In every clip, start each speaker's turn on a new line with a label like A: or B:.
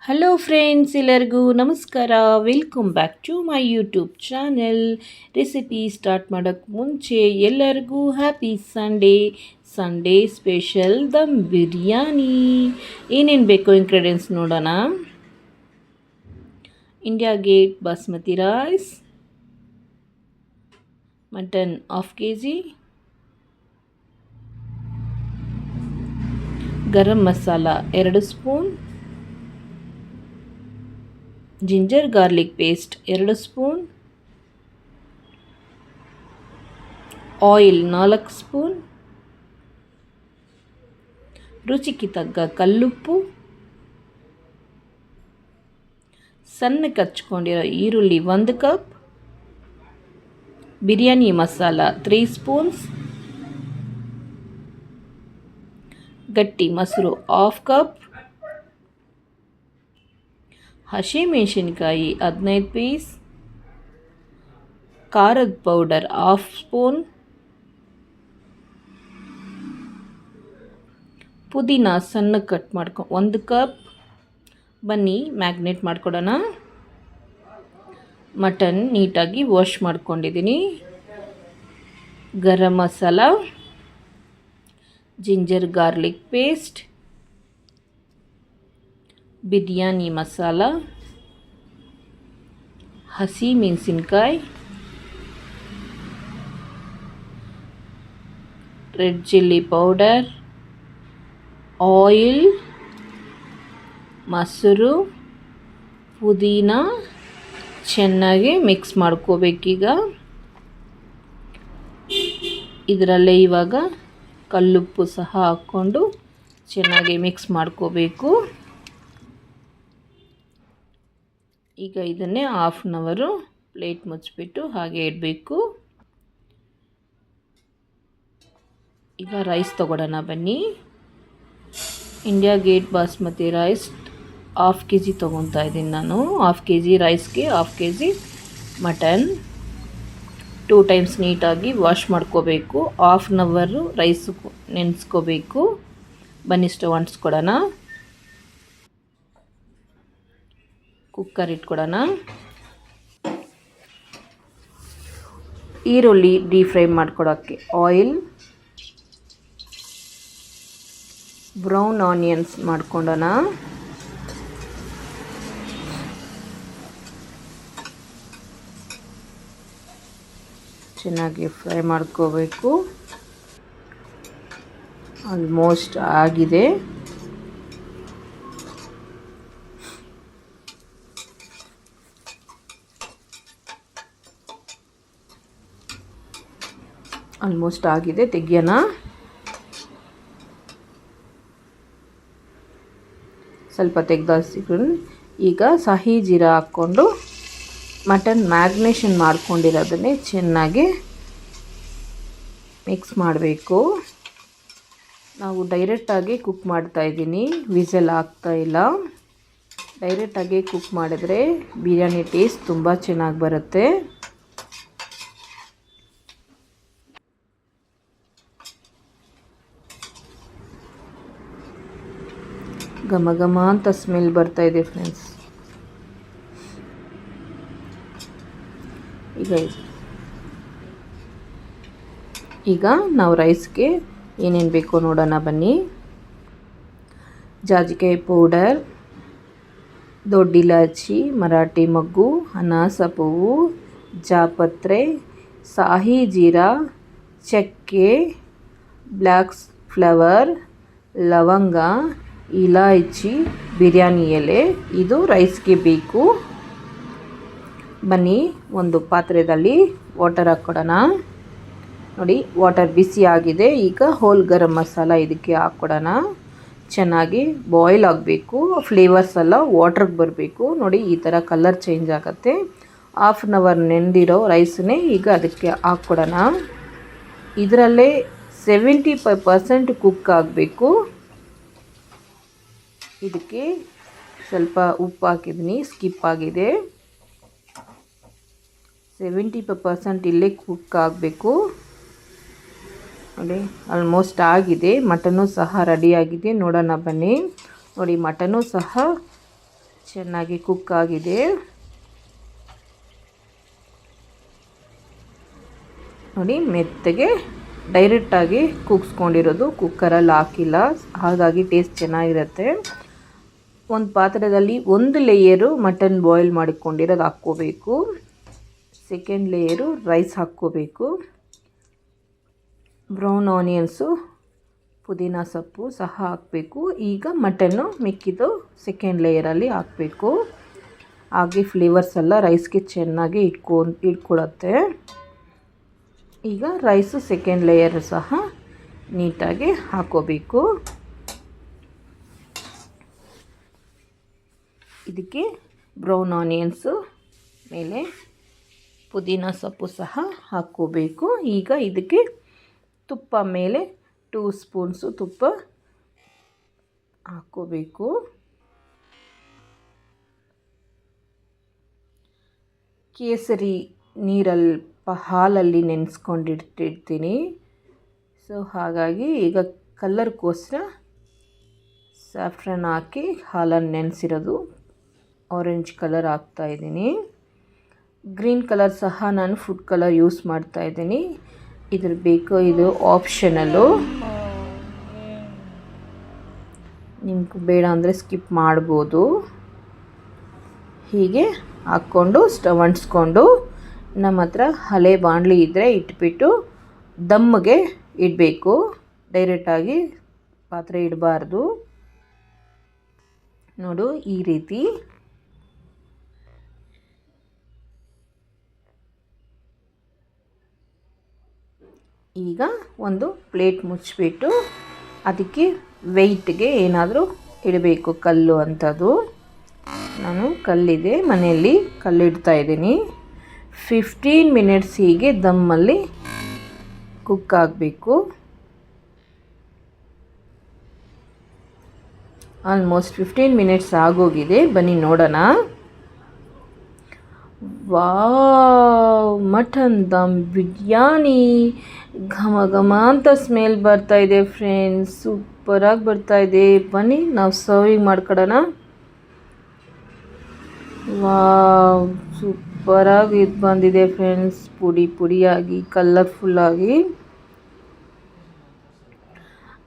A: Hello friends, ಎಲ್ಲರಿಗೂ ನಮಸ್ಕಾರ. Welcome back to my YouTube channel. Recipe start ಮಾಡೋಕ್ಕೆ ಮುಂಚೆ ಎಲ್ಲರಿಗೂ happy Sunday special dum biryani. ಏನೇನು ಬೇಕು ಇಂಗ್ರೀಡಿಯೆಂಟ್ಸ್ ನೋಡೋಣ. India Gate basmati rice, mutton 1/2 kg, garam masala 2 spoon, ginger garlic paste 2 spoon, oil 4 spoon, ರುಚಿಗೆ ತಗ್ಗ ಕಲ್ಲುಪ್ಪು, ಸಣ್ಣಕ್ಕೆ ಹಚ್ಕೊಂಡಿರೋ ಈರುಳ್ಳಿ 1 ಕಪ್, ಬಿರಿಯಾನಿ ಮಸಾಲ 3 ಸ್ಪೂನ್ಸ್, ಗಟ್ಟಿ ಮೊಸರು 1/2 ಕಪ್, ಹಸಿಮೆಣಸಿನ್ಕಾಯಿ 15 ಪೀಸ್, ಖಾರದ ಪೌಡರ್ 1/2 ಸ್ಪೂನ್, ಪುದೀನ ಸಣ್ಣ ಕಟ್ ಮಾಡ್ಕೊ 1 ಕಪ್. ಬನ್ನಿ ಮ್ಯಾಗ್ನೇಟ್ ಮಾಡ್ಕೊಡೋಣ. ಮಟನ್ ನೀಟಾಗಿ ವಾಶ್ ಮಾಡ್ಕೊಂಡಿದ್ದೀನಿ. Garam masala, ginger garlic paste, biryani masala, ಹಸಿ ಮೆಣಸಿನ್ಕಾಯಿ, ರೆಡ್ ಚಿಲ್ಲಿ ಪೌಡರ್, ಆಯಿಲ್, ಮೊಸರು, ಪುದೀನ ಚೆನ್ನಾಗಿ ಮಿಕ್ಸ್ ಮಾಡ್ಕೋಬೇಕೀಗ. ಇದರಲ್ಲೇ ಇವಾಗ ಕಲ್ಲುಪ್ಪು ಸಹ ಹಾಕ್ಕೊಂಡು ಚೆನ್ನಾಗಿ ಮಿಕ್ಸ್ ಮಾಡ್ಕೋಬೇಕು. ಈಗ ಇದನ್ನೇ 1/2 ಅವರ್ ಪ್ಲೇಟ್ ಮುಚ್ಚಿಬಿಟ್ಟು ಹಾಗೆ ಇಡಬೇಕು. ಈಗ ರೈಸ್ ತೊಗೊಳ್ಳೋಣ ಬನ್ನಿ. India Gate basmati rice 1/2 kg ತೊಗೊತಾ ಇದ್ದೀನಿ ನಾನು. 1/2 kg ರೈಸ್ಗೆ 1/2 kg ಮಟನ್ 2 ಟೈಮ್ಸ್ ನೀಟಾಗಿ ವಾಶ್ ಮಾಡ್ಕೋಬೇಕು. 1/2 ಅವರ್ ರೈಸ್ ನೆನೆಸ್ಕೋಬೇಕು. ಬನ್ನಿ ಸ್ಟವ್ ಅಂಟಿಸ್ಕೊಡೋಣ. ಕುಕ್ಕರ್ ಇಟ್ಕೊಡೋಣ. ಈರುಳ್ಳಿ ಡೀಪ್ ಫ್ರೈ ಮಾಡ್ಕೊಡೋಕ್ಕೆ ಆಯಿಲ್, ಬ್ರೌನ್ ಆನಿಯನ್ಸ್ ಮಾಡ್ಕೊಂಡೋಣ. ಚೆನ್ನಾಗಿ ಫ್ರೈ ಮಾಡ್ಕೋಬೇಕು. ಆಲ್ಮೋಸ್ಟ್ ಆಗಿದೆ. ತೆಗಿಯೋಣ. ಸ್ವಲ್ಪ ತೆಗ್ದಾಸಿಕೊಂಡು ಈಗ ಸಿಹಿ ಜೀರಾ ಹಾಕ್ಕೊಂಡು ಮಟನ್ ಮ್ಯಾಗ್ನೇಷನ್ ಮಾಡ್ಕೊಂಡಿರೋದನ್ನೇ ಚೆನ್ನಾಗಿ ಮಿಕ್ಸ್ ಮಾಡಬೇಕು. ನಾವು ಡೈರೆಕ್ಟಾಗಿ ಕುಕ್ ಮಾಡ್ತಾಯಿದ್ದೀನಿ, ವಿಸಲ್ ಆಗ್ತಾಯಿಲ್ಲ. ಡೈರೆಕ್ಟಾಗಿ ಕುಕ್ ಮಾಡಿದ್ರೆ ಬಿರಿಯಾನಿ ಟೇಸ್ಟ್ ತುಂಬ ಚೆನ್ನಾಗಿ ಬರುತ್ತೆ. ಘಮ ಘಮ ಅಂತ ಸ್ಮೆಲ್ ಬರ್ತಾ ಇದೆ ಫ್ರೆಂಡ್ಸ್. ಈಗ ನಾವು ರೈಸ್ಗೆ ಏನೇನು ಬೇಕೋ ನೋಡೋಣ ಬನ್ನಿ. ಜಾಜಿಕಾಯಿ ಪೌಡರ್, ದೊಡ್ಡ ಇಲಾಚಿ, ಮರಾಠಿ ಮೊಗ್ಗು, ಅನಾಸ ಹೂವು, ಜಾಪತ್ರೆ, ಸಾಹಿ ಜೀರಾ, ಚಕ್ಕೆ, ಬ್ಲ್ಯಾಕ್ ಫ್ಲವರ್, ಲವಂಗ, ಇಲಾಚಿ, ಬಿರಿಯಾನಿ ಎಲೆ. ಇದು ರೈಸ್ಗೆ ಬೇಕು. ಬನ್ನಿ ಒಂದು ಪಾತ್ರೆಯಲ್ಲಿ ವಾಟರ್ ಹಾಕ್ಕೊಡೋಣ. ನೋಡಿ ವಾಟರ್ ಬಿಸಿ ಆಗಿದೆ. ಈಗ ಹೋಲ್ ಗರಂ ಮಸಾಲ ಇದಕ್ಕೆ ಹಾಕ್ಕೊಡೋಣ. ಚೆನ್ನಾಗಿ ಬಾಯ್ಲ್ ಆಗಬೇಕು. ಫ್ಲೇವರ್ಸ್ ಎಲ್ಲ ವಾಟ್ರಿಗೆ ಬರಬೇಕು. ನೋಡಿ ಈ ಥರ ಕಲರ್ ಚೇಂಜ್ ಆಗುತ್ತೆ. 1/2 ಅವರ್ ನೆಂದಿರೋ ರೈಸನ್ನೇ ಈಗ ಅದಕ್ಕೆ ಹಾಕ್ಕೊಡೋಣ. ಇದರಲ್ಲೇ 75% ಕುಕ್ ಆಗಬೇಕು. ಇದಕ್ಕೆ ಸ್ವಲ್ಪ ಉಪ್ಪು ಹಾಕಿದ್ದೀನಿ, ಸ್ಕಿಪ್ ಆಗಿದೆ. 75% ಇಲ್ಲೇ ಕುಕ್ ಆಗಬೇಕು. ನೋಡಿ ಆಲ್ಮೋಸ್ಟ್ ಆಗಿದೆ. ಮಟನ್ನು ಸಹ ರೆಡಿಯಾಗಿದೆ. ನೋಡೋಣ ಬನ್ನಿ. ನೋಡಿ ಮಟನ್ನು ಸಹ ಚೆನ್ನಾಗಿ ಕುಕ್ ಆಗಿದೆ. ನೋಡಿ, ಮೆತ್ತಗೆ ಡೈರೆಕ್ಟಾಗಿ ಕುಗ್ಸ್ಕೊಂಡಿರೋದು, ಕುಕ್ಕರಲ್ಲಿ ಹಾಕಿಲ್ಲ, ಹಾಗಾಗಿ ಟೇಸ್ಟ್ ಚೆನ್ನಾಗಿರುತ್ತೆ. ಒಂದು ಪಾತ್ರೆಯಲ್ಲಿ 1 ಲೇಯರು ಮಟನ್ ಬಾಯ್ಲ್ ಮಾಡಿಕೊಂಡಿರೋದು ಹಾಕ್ಕೋಬೇಕು. ಸೆಕೆಂಡ್ ಲೇಯರು ರೈಸ್ ಹಾಕ್ಕೋಬೇಕು. ಬ್ರೌನ್ ಆನಿಯನ್ಸು, ಪುದೀನ ಸೊಪ್ಪು ಸಹ ಹಾಕಬೇಕು. ಈಗ ಮಟನ್ನು ಮಿಕ್ಕಿದ್ದು ಸೆಕೆಂಡ್ ಲೇಯರಲ್ಲಿ ಹಾಕಬೇಕು. ಹಾಗೆ ಫ್ಲೇವರ್ಸ್ ಎಲ್ಲ ರೈಸ್ಗೆ ಚೆನ್ನಾಗಿ ಇಟ್ಕೊಳ್ಳುತ್ತೆ. ಈಗ ರೈಸು ಸೆಕೆಂಡ್ ಲೇಯರ್ ಸಹ ನೀಟಾಗಿ ಹಾಕೋಬೇಕು. ಇದಕ್ಕೆ ಬ್ರೌನ್ ಆನಿಯನ್ಸು ಮೇಲೆ ಪುದೀನ ಸೊಪ್ಪು ಸಹ ಹಾಕ್ಕೋಬೇಕು. ಈಗ ಇದಕ್ಕೆ ತುಪ್ಪ ಮೇಲೆ 2 ಸ್ಪೂನ್ಸು ತುಪ್ಪ ಹಾಕ್ಕೋಬೇಕು. ಕೇಸರಿ ಹಾಲಲ್ಲಿ ನೆನೆಸ್ಕೊಂಡಿಟ್ಟಿರ್ತೀನಿ. ಸೊ ಹಾಗಾಗಿ ಈಗ ಕಲರ್ಗೋಸ್ಕರ ಸ್ಯಾಫ್ರನ್ ಹಾಕಿ ಹಾಲನ್ನು ನೆನೆಸಿರೋದು ಆರೆಂಜ್ ಕಲರ್ ಹಾಕ್ತಾಯಿದ್ದೀನಿ. ಗ್ರೀನ್ ಕಲರ್ ಸಹ ನಾನು ಫುಡ್ ಕಲರ್ ಯೂಸ್ ಮಾಡ್ತಾಯಿದ್ದೀನಿ. ಇದ್ರ ಬೇಕು, ಇದು ಆಪ್ಷನಲ್ಲು, ನಿಮ್ಗೆ ಬೇಡ ಅಂದರೆ ಸ್ಕಿಪ್ ಮಾಡ್ಬೋದು. ಹೀಗೆ ಹಾಕ್ಕೊಂಡು ಸ್ಟವ್ ಅಂಟಿಸ್ಕೊಂಡು, ನಮ್ಮ ಹತ್ರ ಹಳೆ ಬಾಣಲಿ ಇದ್ದರೆ ಇಟ್ಬಿಟ್ಟು ದಮ್ಮಿಗೆ ಇಡಬೇಕು. ಡೈರೆಕ್ಟಾಗಿ ಪಾತ್ರೆ ಇಡಬಾರ್ದು. ನೋಡು, ಈ ರೀತಿ ಈಗ ಒಂದು ಪ್ಲೇಟ್ ಮುಚ್ಚಿಬಿಟ್ಟು ಅದಕ್ಕೆ ವೆಯ್ಟ್ಗೆ ಏನಾದರೂ ಇಡಬೇಕು, ಕಲ್ಲು ಅಂಥದ್ದು. ನಾನು ಕಲ್ಲಿದೆ ಮನೆಯಲ್ಲಿ, ಕಲ್ಲಿಡ್ತಾ ಇದ್ದೀನಿ. 15 ಮಿನಿಟ್ಸ್ ಹೀಗೆ ದಮ್ಮಲ್ಲಿ ಕುಕ್ ಆಗಬೇಕು. ಆಲ್ಮೋಸ್ಟ್ 15 ಮಿನಿಟ್ಸ್ ಆಗೋಗಿದೆ. ಬನ್ನಿ ನೋಡೋಣ. ವಾವ್, ಮಟನ್ ದಮ್ ಬಿರಿಯಾನಿ ಘಮ ಘಮ ಅಂತ ಸ್ಮೆಲ್ ಬರ್ತಾ ಇದೆ ಫ್ರೆಂಡ್ಸ್. ಸೂಪರಾಗಿ ಬರ್ತಾ ಇದೆ. ಬನ್ನಿ ನಾವು ಸರ್ವಿಂಗ್ ಮಾಡ್ಕೊಳ್ಳೋಣ. ವಾವ್, ಸೂಪರಾಗಿ ಇದು ಬಂದಿದೆ ಫ್ರೆಂಡ್ಸ್, ಪುಡಿ ಪುಡಿಯಾಗಿ, ಕಲರ್ಫುಲ್ಲಾಗಿ.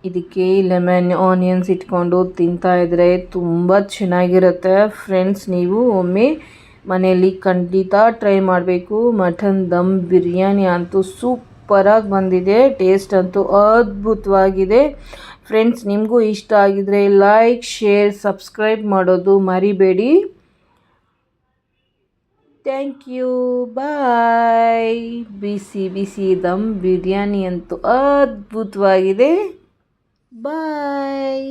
A: ಇದಕ್ಕೆ ಲೆಮನ್ ಆನಿಯನ್ಸ್ ಇಟ್ಕೊಂಡು ತಿಂತಾಯಿದ್ರೆ ತುಂಬ ಚೆನ್ನಾಗಿರುತ್ತೆ ಫ್ರೆಂಡ್ಸ್. ನೀವು ಒಮ್ಮೆ ಮನೆಯಲ್ಲಿ ಖಂಡಿತ ಟ್ರೈ ಮಾಡಬೇಕು. ಮಟನ್ ದಮ್ ಬಿರಿಯಾನಿ ಅಂತೂ ಸೂಪರಾಗಿ ಬಂದಿದೆ. ಟೇಸ್ಟ್ ಅಂತೂ ಅದ್ಭುತವಾಗಿದೆ ಫ್ರೆಂಡ್ಸ್. ನಿಮಗೂ ಇಷ್ಟ ಆಗಿದರೆ ಲೈಕ್, ಶೇರ್, ಸಬ್ಸ್ಕ್ರೈಬ್ ಮಾಡೋದು ಮರಿಬೇಡಿ. ಥ್ಯಾಂಕ್ ಯು, ಬಾಯ್. ಬಿಸಿ ಬಿಸಿ ದಮ್ ಬಿರಿಯಾನಿ ಅಂತೂ ಅದ್ಭುತವಾಗಿದೆ. ಬಾಯ್.